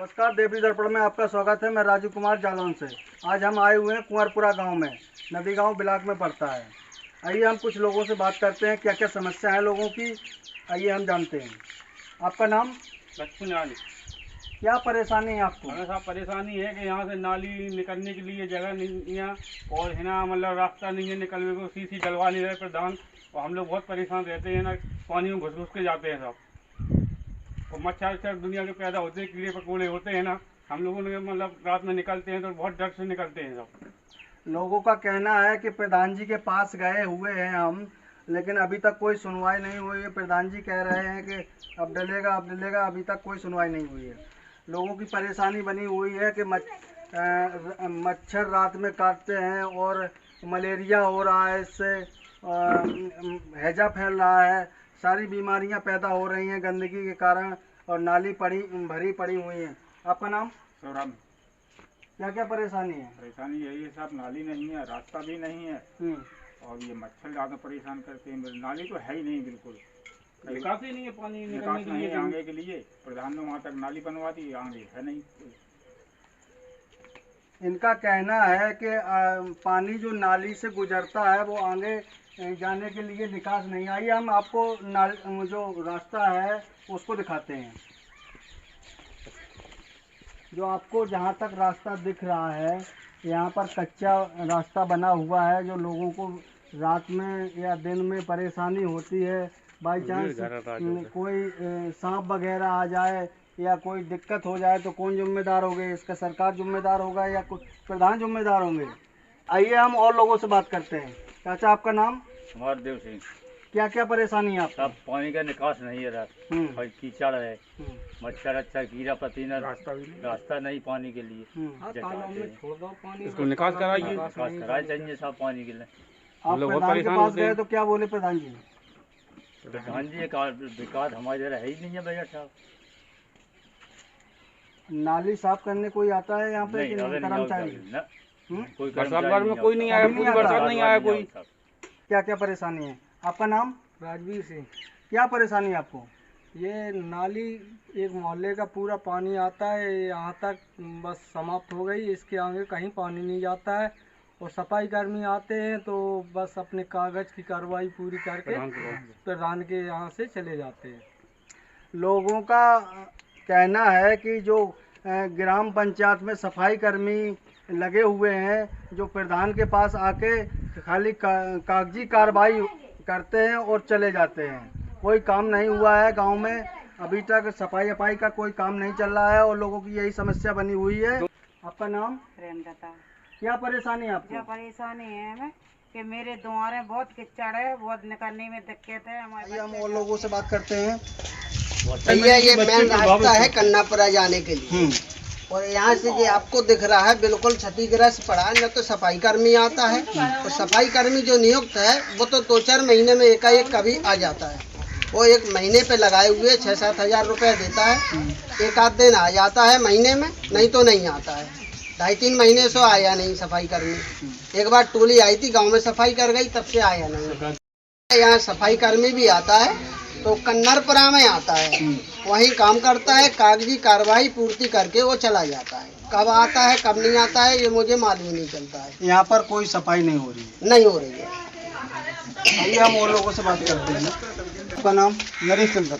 नमस्कार, देवरी दर्पण में आपका स्वागत है। मैं राजू कुमार जालौन से। आज हम आए हुए हैं कुंवरपुरा गांव में, नदी गांव ब्लॉक में पड़ता है। आइए हम कुछ लोगों से बात करते हैं, क्या क्या समस्या है लोगों की, आइए हम जानते हैं। आपका नाम? लक्ष्मीनारायण। क्या परेशानी है आपको? हमें साहब परेशानी है कि यहाँ से नाली निकलने के लिए जगह नहीं है और है ना, मतलब रास्ता नहीं है निकलने को, सीसी डलवा नहीं रहे प्रधान, और हम लोग बहुत परेशान रहते हैं ना, पानी में घुस घुस के जाते हैं सब, और मच्छर दुनिया के पैदा होते हैं, कीड़े पकौड़े होते हैं ना, हम लोगों ने मतलब रात में निकलते हैं तो बहुत डर से निकलते हैं सब। लोगों का कहना है कि प्रधान जी के पास गए हुए हैं हम, लेकिन अभी तक कोई सुनवाई नहीं हुई है। प्रधान जी कह रहे हैं कि अब डलेगा, अभी तक कोई सुनवाई नहीं हुई है। लोगों की परेशानी बनी हुई है कि मच्छर रात में काटते हैं और मलेरिया हो रहा है, इससे हैजा फैल रहा है, सारी बीमारियां पैदा हो रही हैं गंदगी के कारण, और नाली भरी पड़ी हुई हैं। आपका नाम? सौराम। क्या क्या परेशानी है? परेशानी यही है साहब, नाली नहीं है, रास्ता भी नहीं है, और ये मच्छर ज़्यादा परेशान करते हैं। नाली तो है ही नहीं, बिल्कुल निकास ही नहीं है, पानी निकास नहीं है आगे के लिए। प्रधान ने वहाँ तक नाली बनवा दी, आगे है नहीं। इनका कहना है कि पानी जो नाली से गुजरता है वो आगे जाने के लिए निकास नहीं। आइए हम आपको जो रास्ता है उसको दिखाते हैं। जो आपको जहाँ तक रास्ता दिख रहा है, यहाँ पर कच्चा रास्ता बना हुआ है, जो लोगों को रात में या दिन में परेशानी होती है। बाई चांस कोई सांप वगैरह आ जाए या कोई दिक्कत हो जाए तो कौन जिम्मेदार होंगे? इसका सरकार जिम्मेदार होगा या कुछ प्रधान जिम्मेदार होंगे? आइए हम और लोगों से बात करते हैं। चाचा, आपका नाम? कुमार देव सिंह। क्या क्या परेशानी है आपको? सब पानी का निकास नहीं है, और कीचड़ है, मच्छर अच्छा, कीड़ा पतीना, रास्ता नहीं पानी के लिए। इसको निकास कराइए, चाहिए साहब पानी के लिए। आप प्रधान के पास गए तो क्या बोले प्रधान जी? प्रधान जी विकास हमारे इधर है ही नहीं है भैया साहब। नाली साफ करने कोई आता है यहाँ पे? कर्मचारी कोई बरसात में कोई नहीं आया, पूरी बरसात नहीं आया कोई। क्या क्या परेशानी है? आपका नाम? राजवीर सिंह। क्या परेशानी है आपको? ये नाली एक मोहल्ले का पूरा पानी आता है, यहाँ तक बस समाप्त हो गई, इसके आगे कहीं पानी नहीं जाता है, और सफाई कर्मी आते हैं तो बस अपने कागज़ की कार्रवाई पूरी करके प्रधान के यहाँ से चले जाते हैं। लोगों का कहना है कि जो ग्राम पंचायत में सफाई कर्मी लगे हुए हैं, जो प्रधान के पास आके खाली कागजी कार्रवाई करते हैं और चले जाते हैं। कोई काम नहीं हुआ है गांव में, अभी तक सफाई का कोई काम नहीं चल रहा है, और लोगों की यही समस्या बनी हुई है। आपका नाम? प्रेमलता। क्या परेशानी है आपको? क्या परेशानी है हमें कि मेरे द्वारे बहुत कीचड़ है, बहुत निकलने में दिक्कत है हमारे। हम और लोगों से बात करते हैं। भैया, ये मेन रास्ता है कन्नापुरा जाने के लिए, और यहाँ से जो आपको दिख रहा है बिल्कुल क्षतिग्रस्त पड़ा है। न तो सफाई कर्मी आता है, और सफाई कर्मी जो नियुक्त है वो तो 2-4 महीने में एकाएक कभी आ जाता है। वो 1 महीने पे लगाए हुए 6-7 हज़ार रुपये देता है। एक आध दिन आ जाता है महीने में, नहीं तो नहीं आता है। 2.5-3 महीने से आया नहीं सफाई कर्मी। एक बार टोली आई थी, गाँव में सफाई कर गई, तब से आया नहीं। यहाँ सफाई कर्मी भी आता है तो कन्नरपुरा में आता है, वहीं काम करता है, कागजी कार्रवाई पूर्ति करके वो चला जाता है। कब आता है कब नहीं आता है ये मुझे मालूम नहीं चलता है। यहाँ पर कोई सफाई नहीं हो रही है? नहीं हो रही है। आइए हम और लोगों से बात करते हैं। आपका नाम? नरेश चंद्र।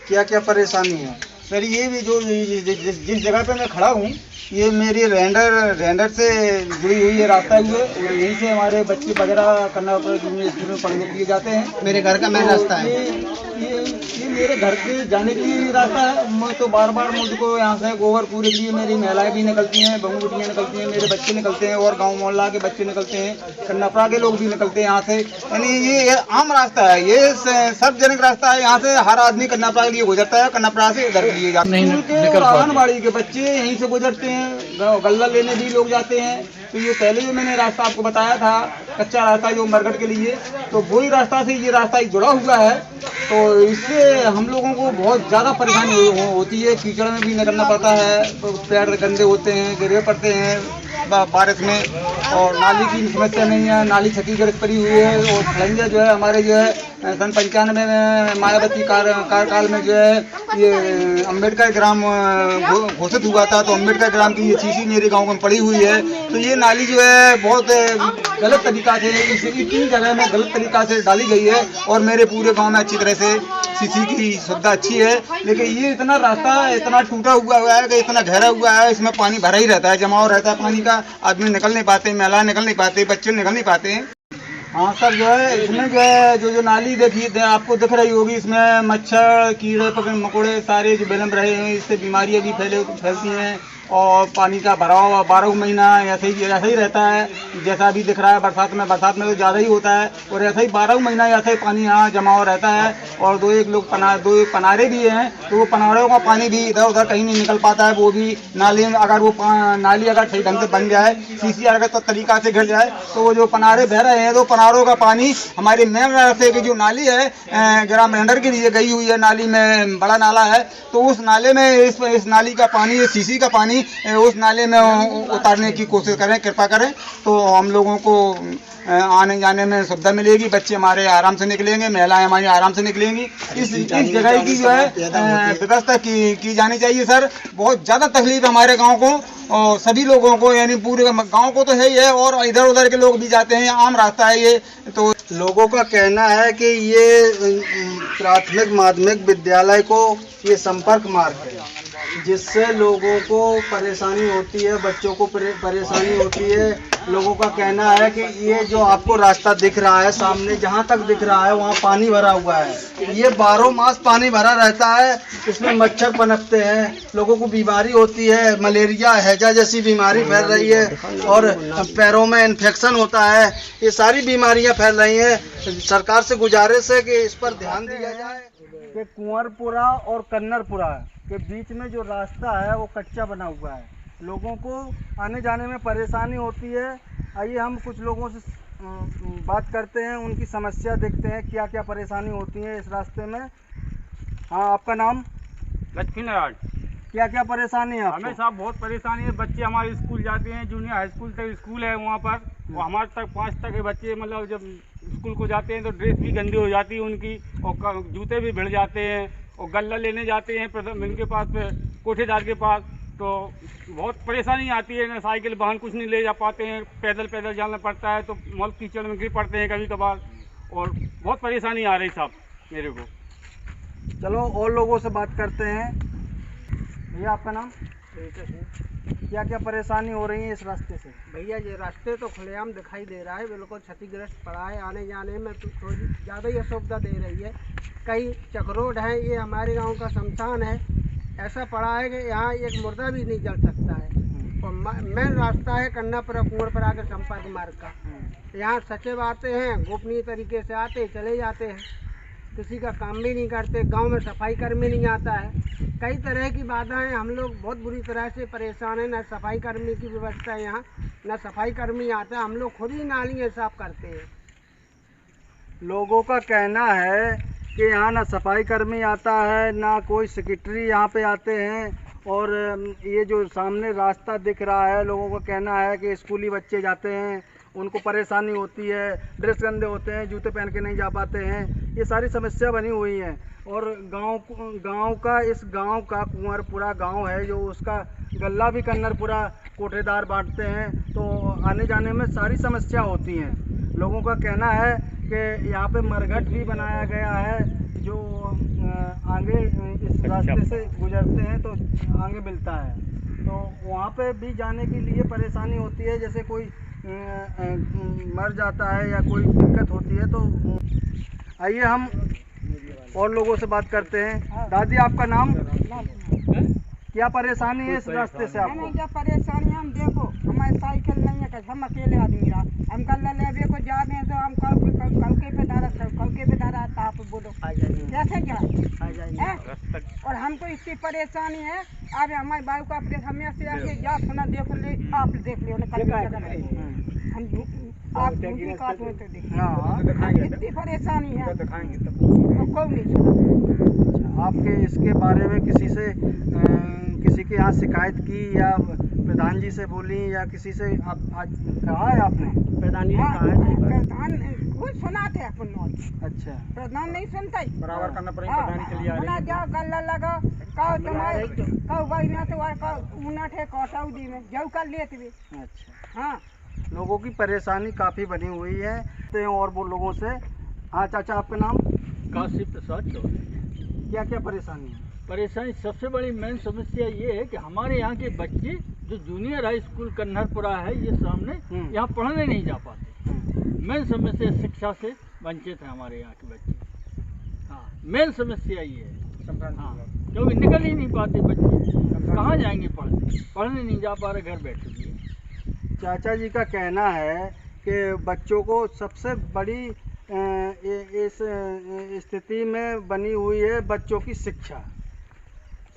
क्या क्या परेशानी है? सर, ये भी जो जिस जगह पे मैं खड़ा हूँ, ये मेरी रेंडर से जुड़ी हुई है रास्ता हुए, और यहीं से हमारे बच्चे वगैरह करना स्कूल में पढ़ने के लिए जाते हैं। मेरे घर का मेन रास्ता है। ये मेरे घर के जाने के लिए रास्ता है। मैं तो बार बार मुझको यहाँ से गोबर पूरे के लिए मेरी महिलाएं भी निकलती हैं, बहू बेटियाँ निकलती हैं, मेरे बच्चे निकलते हैं, और गाँव मोहल्ला के बच्चे निकलते हैं, कन्नापुरा के लोग भी निकलते हैं यहाँ से। यानी ये आम रास्ता है, ये सार्वजनिक रास्ता है। यहाँ से हर आदमी कन्नापुरा के लिए गुजरता है, कन्नापुरा से इधर के लिए जाता है। आंगनबाड़ी के बच्चे यहीं से गुजरते हैं, गल्ला लेने भी लोग जाते हैं। तो ये पहले जो मैंने रास्ता आपको बताया था, कच्चा रास्ता जो मरघट के लिए, तो वही रास्ता से ये रास्ता जुड़ा हुआ है। तो इससे हम लोगों को बहुत ज़्यादा परेशानी होती है। कीचड़ में भी निकलना पड़ता है, तो पैर गंदे होते हैं, गिरे पड़ते हैं बारिश में। और नाली की समस्या नहीं है, नाली क्षतिग्रस्त पड़ी हुई है, और खलंजा जो है हमारे जो है सन 95 में मायावती कार्यकाल में जो है ये अम्बेडकर ग्राम घोषित हुआ था, तो अम्बेडकर ग्राम की ये सीसी मेरे गांव में पड़ी हुई है। तो ये नाली जो है बहुत गलत तरीका से इतनी जगह में गलत तरीका से डाली गई है और मेरे पूरे गांव में अच्छी तरह से सीसी की सुविधा अच्छी है, लेकिन ये इतना रास्ता इतना टूटा हुआ है कि इतना गहरा हुआ है, इसमें पानी भरा ही रहता है, जमाव रहता है पानी का, आदमी निकल नहीं पाते, महिलाएं निकल नहीं पाते, बच्चे निकल नहीं पाते हैं। हाँ सर, जो है इसमें जो है जो नाली देखिए आपको दिख रही होगी, इसमें मच्छर कीड़े मकोड़े सारे जो बेलम रहे हैं, इससे बीमारियां भी फैलती हैं और पानी का भराव 12 महीना ऐसे ही रहता है। जैसा अभी दिख रहा है बरसात में तो ज़्यादा ही होता है और ऐसा ही 12 महीना ऐसा ही पानी यहाँ जमा रहता है। और दो एक पनारे भी हैं, तो वो पनारों का पानी भी इधर उधर कहीं नहीं निकल पाता है, वो भी नाली में अगर वो नाली अगर सही ढंग से बन जाए, सीसी अगर तो तरीका से गिर जाए, तो वो जो पनारे बह रहे हैं तो पनारों का पानी हमारे मेन रास्ते की जो नाली है ग्राम मेंढर के लिए गई हुई है, नाली में बड़ा नाला है, तो उस नाले में इस नाली का पानी, सीसी का पानी उस नाले में उतारने की कोशिश करें, कृपा करें, तो हम लोगों को आने जाने में सुविधा मिलेगी, बच्चे हमारे आराम से निकलेंगे, महिलाएं हमारी आराम से निकलेंगे। इस जगह की जो है व्यवस्था की जानी चाहिए सर। बहुत ज़्यादा तकलीफ हमारे गांव को और सभी लोगों को, यानी पूरे गांव को तो है ही है और इधर उधर के लोग भी जाते हैं, आम रास्ता है ये। तो लोगों का कहना है कि ये प्राथमिक माध्यमिक विद्यालय को ये संपर्क मार्ग है, जिससे लोगों को परेशानी होती है, बच्चों को परेशानी होती है। लोगों का कहना है कि ये जो आपको रास्ता दिख रहा है सामने, जहाँ तक दिख रहा है वहाँ पानी भरा हुआ है, ये 12 मास पानी भरा रहता है, इसमें मच्छर पनपते हैं, लोगों को बीमारी होती है, मलेरिया हैजा जैसी बीमारी फैल रही है और पैरों में इन्फेक्शन होता है, ये सारी बीमारियाँ फैल रही हैं। सरकार से गुजारिश है कि इस पर ध्यान दिया जाए कि कुंवरपुरा और कन्नरपुरा के बीच में जो रास्ता है वो कच्चा बना हुआ है, लोगों को आने जाने में परेशानी होती है। आइए हम कुछ लोगों से बात करते हैं, उनकी समस्या देखते हैं, क्या क्या परेशानी होती है इस रास्ते में। हाँ, आपका नाम? लक्ष्मी नारायण। क्या क्या परेशानी है आपको? हमें साहब बहुत परेशानी है, बच्चे हमारे स्कूल जाते हैं, जूनियर हाई स्कूल तक स्कूल है वहाँ पर, और हमारे तक 5 तक के बच्चे मतलब जब स्कूल को जाते हैं तो ड्रेस भी गंदी हो जाती है उनकी, और जूते भी भिड़ जाते हैं, और गल्ला लेने जाते हैं इनके पास कोठेदार के पास, तो बहुत परेशानी आती है ना, साइकिल वाहन कुछ नहीं ले जा पाते हैं, पैदल जाना पड़ता है, तो मल कीचड़ में गिर पड़ते हैं कभी कभार, और बहुत परेशानी आ रही साहब मेरे को। चलो और लोगों से बात करते हैं। भैया आपका नाम? क्या क्या परेशानी हो रही है इस रास्ते से? भैया ये रास्ते तो खुलेआम दिखाई दे रहा है, बिल्कुल क्षतिग्रस्त पड़ा है, आने जाने में तो थोड़ी ज़्यादा ही असुविधा दे रही है। कई चकरोड हैं, ये हमारे गांव का शमशान है, ऐसा पड़ा है कि यहाँ एक मुर्दा भी नहीं जल सकता है। और मेन रास्ता है कन्नापुरा कुंवरपुरा के संपर्क मार्ग का। यहाँ सचिव आते हैं, गोपनीय तरीके से आते चले जाते हैं, किसी का काम भी नहीं करते, गांव में सफाई कर्मी नहीं आता है, कई तरह की बाधाएं, हम लोग बहुत बुरी तरह से परेशान हैं। न सफाई कर्मी की व्यवस्था है यहाँ, न सफाई कर्मी आता है, हम लोग खुद ही नालियाँ साफ करते हैं। लोगों का कहना है कि यहाँ ना सफाई कर्मी आता है, ना कोई सेक्रेटरी यहाँ पे आते हैं, और ये जो सामने रास्ता दिख रहा है, लोगों का कहना है कि स्कूली बच्चे जाते हैं, उनको परेशानी होती है, ड्रेस गंदे होते हैं, जूते पहन के नहीं जा पाते हैं, ये सारी समस्या बनी हुई हैं। और गांव का इस गांव का कुंवरपुरा गांव है, जो उसका गल्ला भी कन्नरपुरा कोठेदार बांटते हैं, तो आने जाने में सारी समस्या होती हैं। लोगों का कहना है कि यहाँ पे मरघट भी बनाया गया है, जो आगे इस रास्ते से गुजरते हैं तो आगे मिलता है, तो वहाँ पे भी जाने के लिए परेशानी होती है, जैसे कोई मर जाता है या कोई दिक्कत होती है। तो आइए हम और लोगों से बात करते हैं। दादी आपका नाम? क्या परेशानी है इस रास्ते से आपको? क्या परेशानी है, हम देखो हमारी साइकिल नहीं है, हम अकेले आदमी रहा, हम गल्ला लेवे को जा रहे हैं तो हम कलके पे डाला था, आप बोलो कैसे जाए? और हमको इसकी परेशानी है। अब हमारे बाबू का ऑपरेशन हमें से आगे जा सुना, देखो ले आप देख लियो हम आप इतनी परेशानी है तो कौन नहीं सुना। आपके इसके बारे में किसी के यहाँ शिकायत की या प्रधान जी से बोली या किसी से आप आज कहा है आपने? प्रधान जी ने कहा है, प्रधान खुद सुना थे अपन लोग। अच्छा, प्रधान नहीं सुनता ही बराबर करना पड़ेगा, प्रधान के लिए आ रही ना जाओ गल्ला लगा कहो तुम्हारे कहो भाई ना तो ऊना थे कोटाऊ दी में जाओ कर लेते भी। अच्छा। हाँ लोगों की परेशानी काफ़ी बनी हुई है तो और वो लोगों से। हाँ चाचा, आपका नाम? काशी प्रसाद चौधरी। क्या क्या परेशानी है? परेशानी सबसे बड़ी मेन समस्या ये है कि हमारे यहाँ के बच्चे जो जूनियर हाई स्कूल कन्हरपुरा है ये सामने यहाँ पढ़ने नहीं जा पाते। मेन समस्या शिक्षा से वंचित है हमारे यहाँ के बच्चे। हाँ, मेन समस्या ये है। हाँ, क्योंकि निकल ही नहीं पाते बच्चे, कहाँ जाएंगे पढ़ने नहीं जा पा रहे, घर बैठे हुए। चाचा जी का कहना है कि बच्चों को सबसे बड़ी इस स्थिति में बनी हुई है बच्चों की शिक्षा।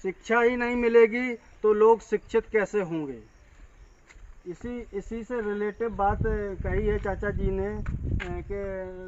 शिक्षा ही नहीं मिलेगी तो लोग शिक्षित कैसे होंगे। इसी से रिलेटिव बात कही है चाचा जी ने कि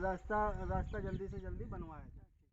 रास्ता जल्दी से जल्दी बनवाया जाए।